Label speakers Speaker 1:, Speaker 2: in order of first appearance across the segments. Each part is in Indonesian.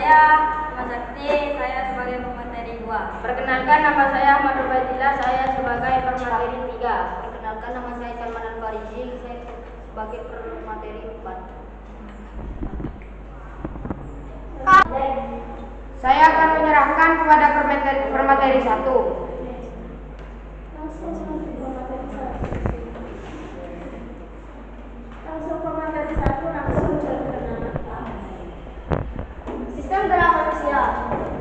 Speaker 1: saya Mas Sakti, saya sebagai pemateri 2.
Speaker 2: Perkenalkan, nama saya Ahmad Ubaidillah, saya sebagai pemateri 3.
Speaker 3: Perkenalkan, nama saya Salman Al-Farizi, saya sebagai pemateri 4.
Speaker 2: Saya akan menyerahkan kepada pemateri 1.
Speaker 4: Langsung pemateri 1 langsung berkenalan. Sistem gerak manusia.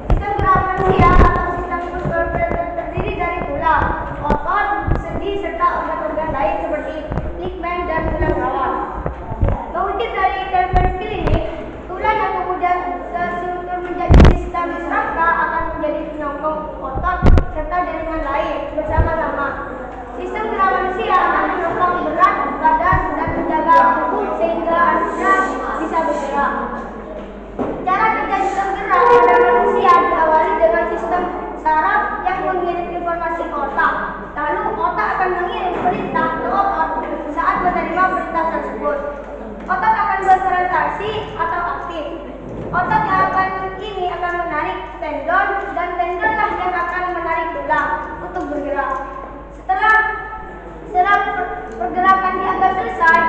Speaker 4: Sistem gerak manusia atau sistem muskuloskeletal terdiri dari tulang, otot, sendi serta organ-organ lain seperti ligamen dan tulang rawan. Mengutip dari terminologi klinik, tulang yang kemudian terstruktur menjadi sistem rangka akan menjadi penyokong otot serta jaringan lain bersama-sama. Sistem gerak manusia akan menopang berat badan dan menjaga tubuh sehingga Anda bisa bergerak. Cara kerja sistem gerak pada manusia diawali dengan sistem saraf yang mengirim informasi ke otak. Lalu otak akan mengirim perintah ke otot saat menerima perintah tersebut. Otot akan berorientasi atau aktif. Otot yang akan menarik tendon dan tendonlah yang akan menarik tulang untuk bergerak. Setelah pergerakan dianggap selesai,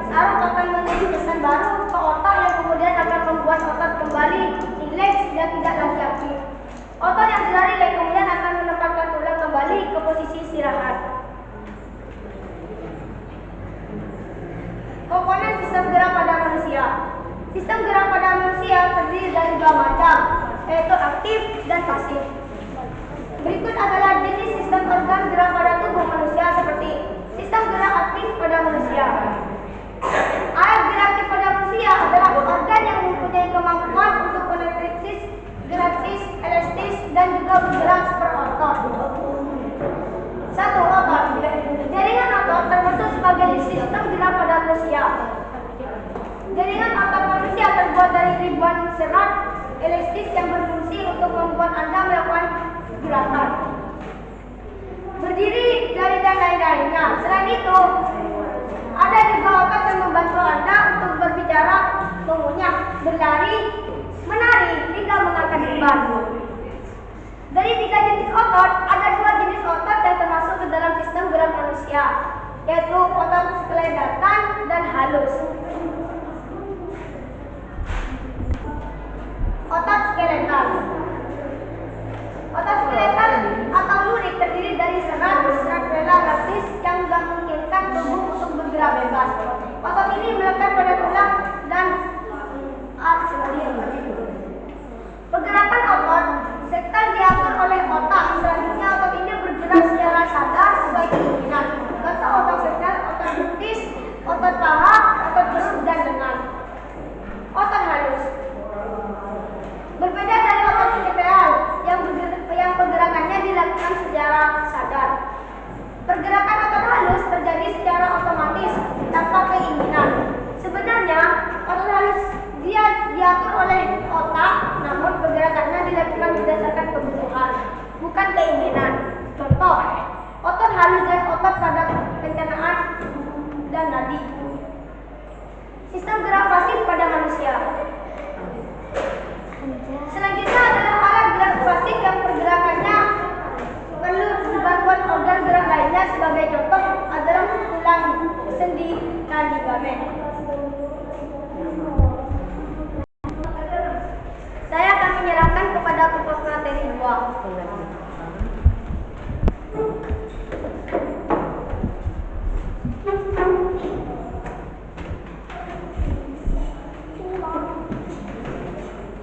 Speaker 4: saraf akan mengirim pesan baru ke otak yang kemudian akan membuat otot kembali rileks dan tidak lagi aktif. Otot yang sudah rileks kemudian akan menempatkan tulang kembali ke posisi istirahat. Komponen sistem gerak pada manusia. Sistem gerak pada manusia terdiri dari 2 macam, yaitu aktif dan pasif. Berikut adalah jenis sistem organ gerak pada tubuh manusia seperti sistem gerak aktif pada manusia. Alat gerak aktif pada manusia adalah organ yang mempunyai kemampuan untuk konektivitas, geraktis, elastis, dan juga bergerak seperti otot. 1. Otot. Jaringan otot termasuk sebagai sistem gerak pada manusia. Jaringan otot manusia terbuat dari ribuan serat elastis yang berfungsi untuk membuat Anda melakukan gerakan, berdiri, jari, dan lain-lainnya. Selain itu, ada juga otot yang membantu Anda untuk berbicara, mengunyah, berlari, menari, hingga mengangkat beban. Dari 3 jenis otot, ada 2 jenis otot yang termasuk ke dalam sistem gerak manusia, yaitu otot skeletal dan halus. Otot skeletal. Otot skeletal atau lurik terdiri dari serat relaktis yang memungkinkan tubuh untuk bergerak bebas. Otot ini melekat pada tulang dan pergerakan otot sektor diatur oleh otak. Selanjutnya otot ini bergerak secara sadar sesuai keinginan. Contoh otot sektor, otot betis, otot paha, otot perut dan lengan. Otot halus. Berbeda dari otot skeletal yang pergerakannya dilakukan secara sadar. Pergerakan otot halus terjadi secara otomatis tanpa keinginan. Sebenarnya otot halus diatur oleh otak, namun pergerakannya dilakukan berdasarkan kebutuhan, bukan keinginan. Contoh, otot halus dan otot pada pencernaan dan nadi. Sistem gerak pasif pada manusia. Selanjutnya adalah alat gerak pasif yang pergerakannya perlu bantuan organ gerak lainnya. Sebagai contoh adalah tulang, sendi, dan ligamen. Saya akan menyerahkan kepada pemateri 2.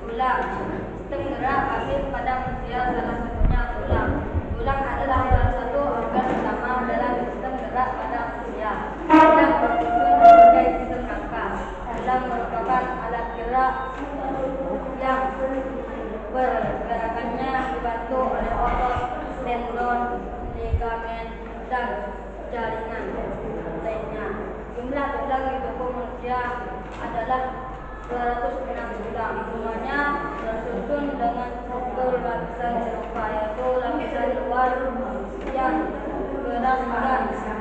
Speaker 1: Tulang. Sistem gerak pasif pada manusia salah satunya tulang. Tulang adalah salah satu organ utama dalam sistem gerak pada manusia. Tulang berfungsi sebagai sistem rangka. Tulang merupakan alat gerak yang pergerakannya dibantu oleh otot, tendon, ligamen, dan jaringan lainnya. Jumlah tulang di tubuh manusia adalah 206 tulang. Semuanya tersusun dengan struktur lapisan serupa, yaitu lapisan luar yang keras dan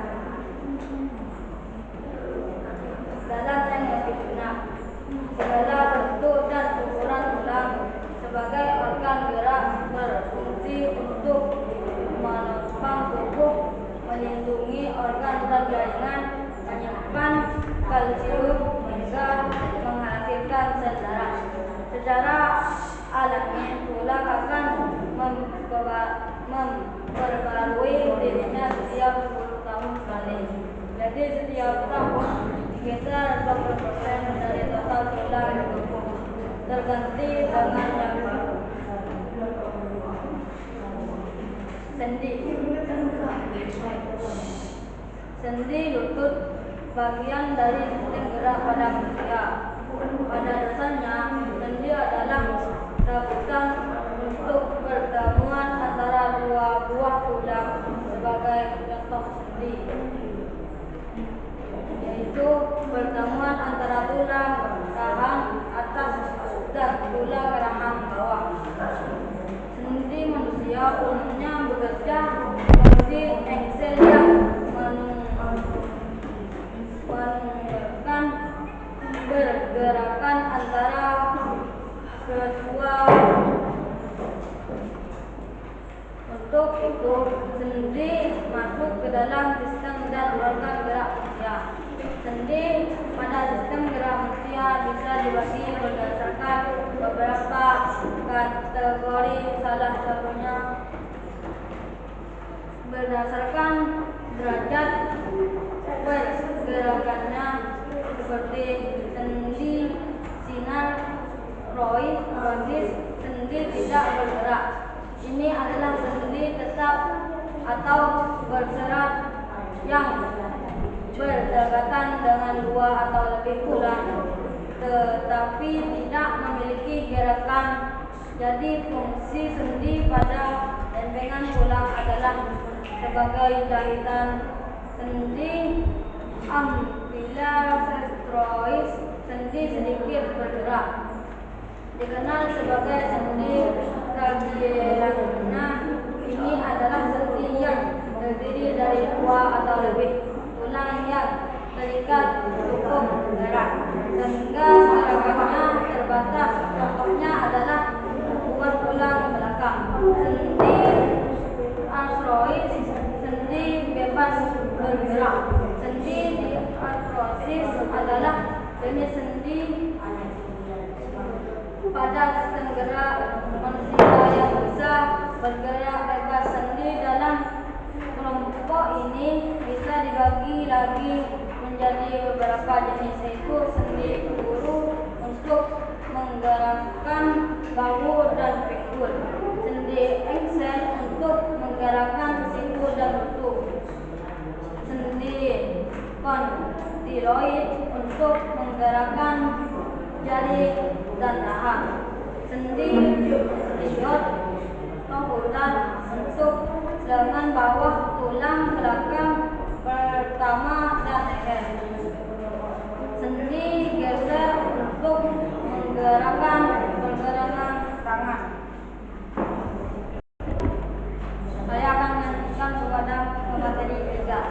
Speaker 1: dalam yang lebih lunak. Segala bentuk dan ukuran tulang Jadi setiap tahun sekitar 20% dari total tulang tubuh terganti dengan yang baru. Sendi. Sendi lutut bagian dari sistem gerak pada manusia. Pada dasarnya, sendi adalah sabutan untuk pertemuan antara dua buah tulang sebagai contoh sendi, yaitu pertemuan antara tulang rahang atas dan tulang rahang bawah. Sendi manusia umumnya bekerja seperti engsel yang menunjukkan pergerakan antara kedua. Untuk itu, sendi masuk ke dalam sistem dan organ gerak manusia. Sendi pada sistem gerak manusia bisa dibagi berdasarkan beberapa kategori, salah satunya berdasarkan derajat pergerakannya, seperti sendi sinusoid, sendi tidak bergerak. Ini adalah sendi tetap atau berserat yang berdekatan dengan dua atau lebih tulang, tetapi tidak memiliki gerakan. Jadi fungsi sendi pada lempengan tulang adalah sebagai jahitan. Sendi amfilosetroid, sendi sedikit bergerak, dikenal sebagai sendi Trabecularna. Ini adalah sendi yang terdiri dari dua atau lebih tulang yang terikat cukup erat sehingga gerakannya terbatas. Contohnya adalah buah tulang belakang. Sendi artroid, sendi bebas bergerak. Sendi diartrosis adalah jenis sendi pada sistem gerak manusia yang bisa bergerak bebas. Sendi dalam kelompok ini bisa dibagi lagi menjadi beberapa jenis, yaitu sendi pengguru untuk menggerakkan bahu dan pinggul, sendi engsel untuk menggerakkan siku dan lutut, sendi kondyloid untuk menggerakkan jari dan rahang, sendi iot tohudan untuk lengan bawah, tulang belakang pertama dan leher, sendi geser untuk menggerakkan pergelangan tangan. Saya akan melanjutkan kepada materi 3.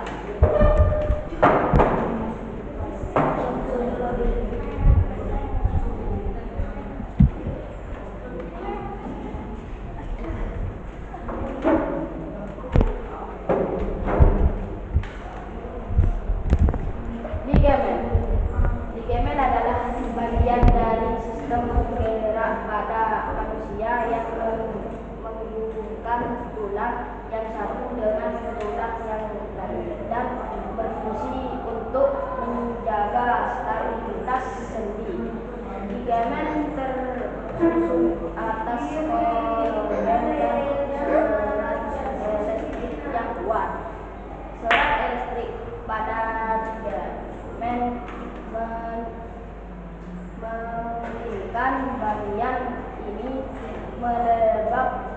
Speaker 2: Ligamen adalah bagian dari sistem gerak pada manusia yang menghubungkan tulang yang satu dengan tulang yang lain dan berfungsi untuk menjaga stabilitas sendi. Ligamen tersusun atas organ dan serat elektrik yang kuat. Serat elektrik pada ligamen memungkinkan bagian ini melebar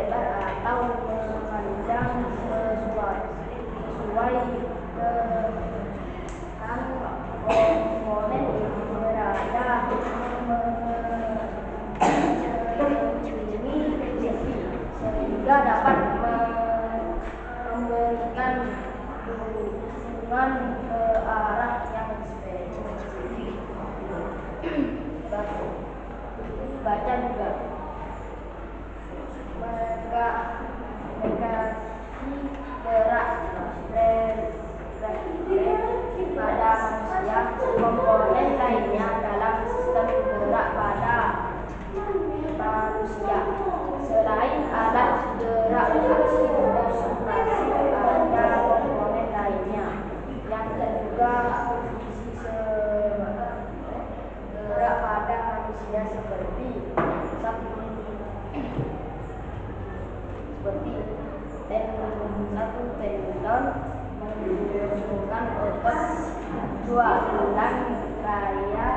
Speaker 2: atau memanjang sesuai dengan komponen berada mengelindungi sendi sehingga dapat memberikan dukungan ke arah yang spesifik. Baca juga mekanisme gerak refleks pada manusia. Komponen lainnya dalam sistem gerak pada manusia selain alat gerak aksi dan operasi, ada komponen lainnya yang seperti satu tendon menghubungkan otot, dua tulang raya